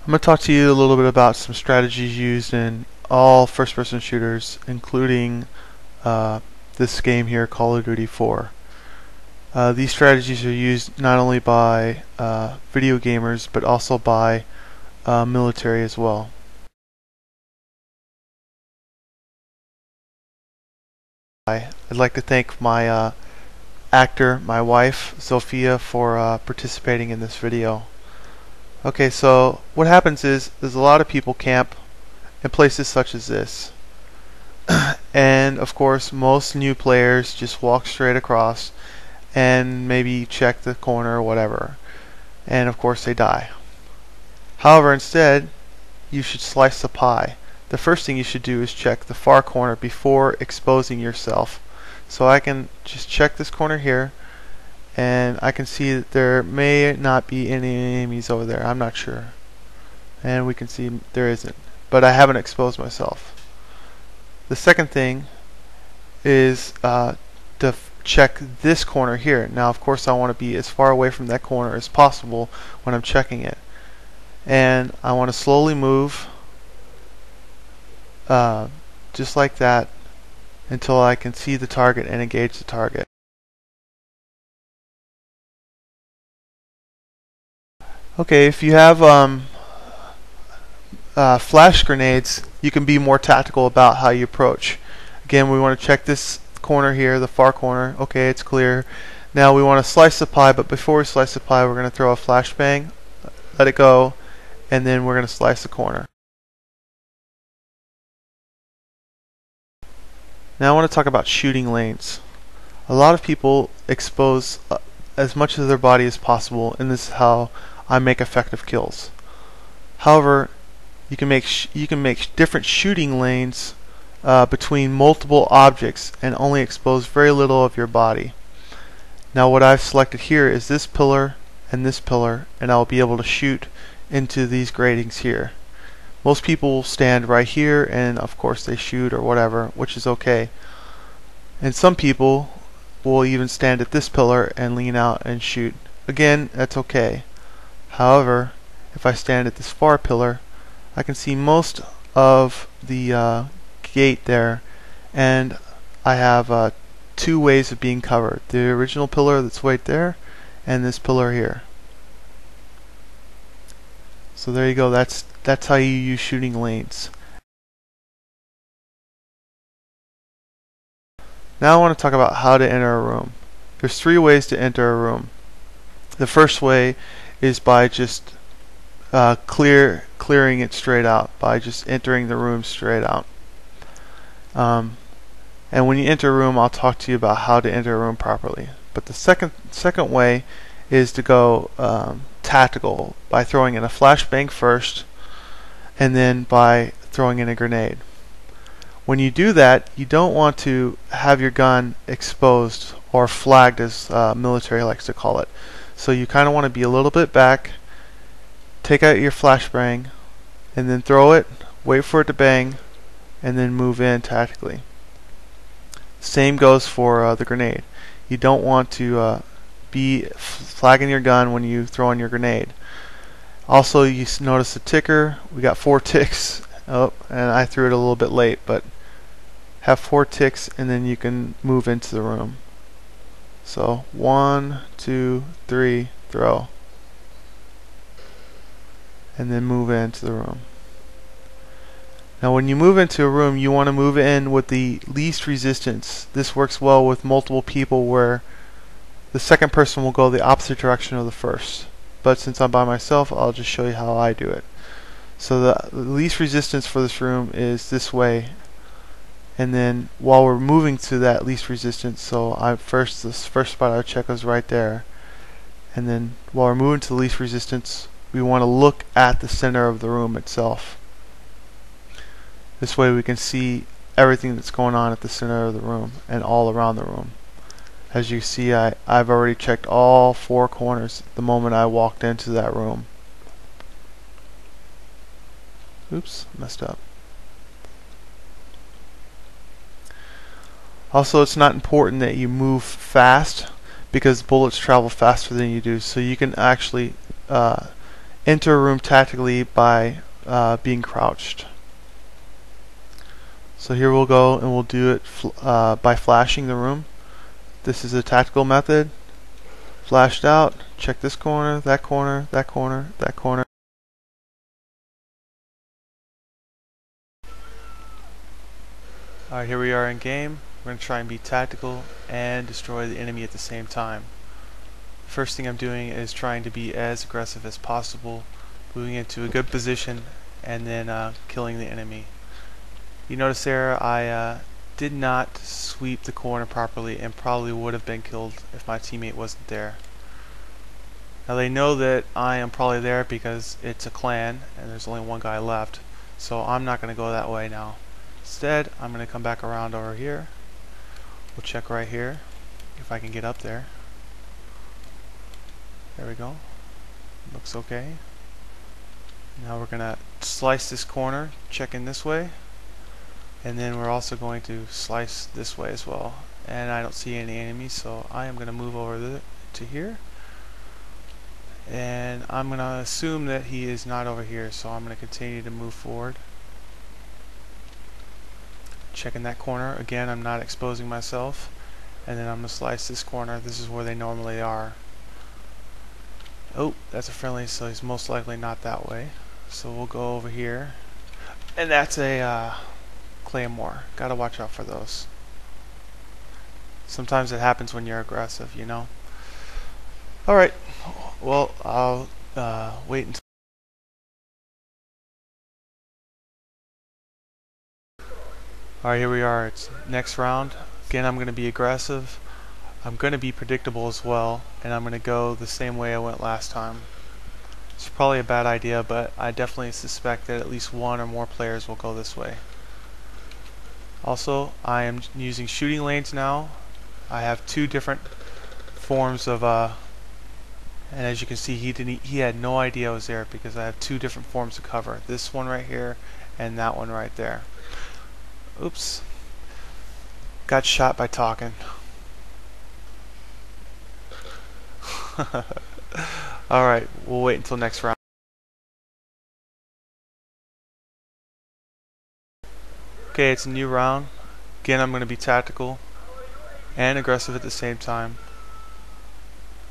I'm going to talk to you a little bit about some strategies used in all first-person shooters, including this game here, Call of Duty 4. These strategies are used not only by video gamers, but also by military as well. I'd like to thank my actor, my wife, Sophia, for participating in this video. Okay, so what happens is there's a lot of people camp in places such as this. And of course most new players just walk straight across and maybe check the corner or whatever, and of course they die. However, instead you should slice the pie. The first thing you should do is check the far corner before exposing yourself. So I can just check this corner here, and I can see that there may not be any enemies over there. I'm not sure, and we can see there isn't, but I haven't exposed myself. The second thing is to check this corner here. Now of course I want to be as far away from that corner as possible when I'm checking it, and I want to slowly move just like that until I can see the target and engage the target. Okay, if you have flash grenades, you can be more tactical about how you approach. Again, we want to check this corner here, the far corner. Okay, it's clear. Now we want to slice the pie, but before we slice the pie, we're going to throw a flashbang, let it go, and then we're going to slice the corner. Now I want to talk about shooting lanes. A lot of people expose as much of their body as possible, and this is how I make effective kills. However, you can make different shooting lanes between multiple objects and only expose very little of your body. Now what I've selected here is this pillar, and I'll be able to shoot into these gratings here. Most people will stand right here, and of course they shoot or whatever, which is okay. And some people will even stand at this pillar and lean out and shoot. Again, that's okay. However, if I stand at this far pillar, I can see most of the gate there, and I have two ways of being covered. The original pillar that's right there, and this pillar here. So there you go, that's how you use shooting lanes. Now I want to talk about how to enter a room. There's three ways to enter a room. The first way is by just clearing it straight out, by just entering the room straight out. And when you enter a room, I'll talk to you about how to enter a room properly. But the second way is to go tactical, by throwing in a flashbang first, and then by throwing in a grenade. When you do that, you don't want to have your gun exposed or flagged, as military likes to call it. So you kind of want to be a little bit back, take out your flashbang, and then throw it, wait for it to bang, and then move in tactically. Same goes for the grenade. You don't want to be flagging your gun when you throw in your grenade. Also, you notice the ticker. We got 4 ticks. Oh, and I threw it a little bit late, but have 4 ticks, and then you can move into the room. So 1, 2, 3, throw, and then move into the room. Now when you move into a room, you want to move in with the least resistance. This works well with multiple people, where the second person will go the opposite direction of the first. But since I'm by myself, I'll just show you how I do it. So the least resistance for this room is this way, and then while we're moving to that least resistance, so this first spot I check is right there, and then while we're moving to the least resistance, we want to look at the center of the room itself. This way we can see everything that's going on at the center of the room and all around the room. As you see, I've already checked all 4 corners the moment I walked into that room. Oops, messed up. Also, it's not important that you move fast, because bullets travel faster than you do, so you can actually enter a room tactically by being crouched. So here we'll go and we'll do it by flashing the room. This is a tactical method. Flashed out, check this corner, that corner, that corner, that corner. Alright, here we are in game. We're going to try and be tactical and destroy the enemy at the same time. The first thing I'm doing is trying to be as aggressive as possible, moving into a good position, and then killing the enemy. You notice there I did not sweep the corner properly and probably would have been killed if my teammate wasn't there. Now they know that I am probably there because it's a clan and there's only one guy left, so I'm not going to go that way now. Instead, I'm going to come back around over here. We'll check right here if I can get up there. There we go. Looks okay. Now we're going to slice this corner, check in this way. And then we're also going to slice this way as well. And I don't see any enemies, so I am going to move over to here. And I'm going to assume that he is not over here, so I'm going to continue to move forward. Checking that corner. Again, I'm not exposing myself. And then I'm going to slice this corner. This is where they normally are. Oh, that's a friendly, so he's most likely not that way. So we'll go over here. And that's a claymore. Gotta watch out for those. Sometimes it happens when you're aggressive, you know. Alright, well, I'll wait until... Alright, here we are. It's next round. Again, I'm going to be aggressive. I'm going to be predictable as well, and I'm going to go the same way I went last time. It's probably a bad idea, but I definitely suspect that at least one or more players will go this way. Also, I am using shooting lanes now. I have two different forms of and as you can see, he had no idea I was there because I have two different forms of cover. This one right here and that one right there. Oops. Got shot by talking. Alright, we'll wait until next round. Okay, it's a new round. Again, I'm going to be tactical and aggressive at the same time.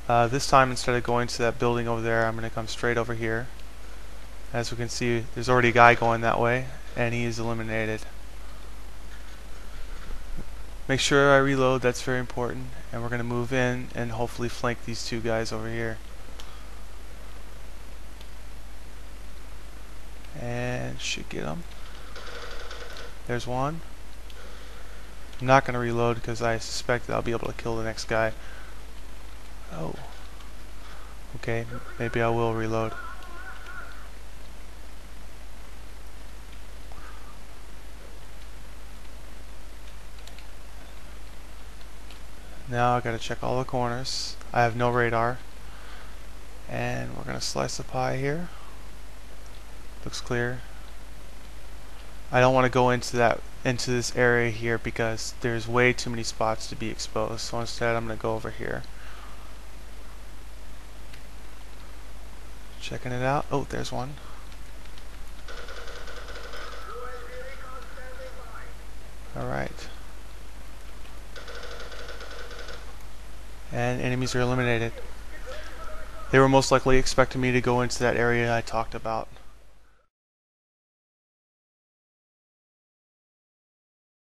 This time, instead of going to that building over there, I'm going to come straight over here. As we can see, there's already a guy going that way, and he is eliminated. Make sure I reload, that's very important. And we're going to move in and hopefully flank these two guys over here. And should get them. There's one. I'm not going to reload because I suspect that I'll be able to kill the next guy. Oh. Okay, maybe I will reload. Now I gotta check all the corners. I have no radar. And we're gonna slice the pie here. Looks clear. I don't want to go into this area here because there's way too many spots to be exposed. So instead I'm gonna go over here. Checking it out. Oh, there's one. Alright. And enemies are eliminated. They were most likely expecting me to go into that area I talked about.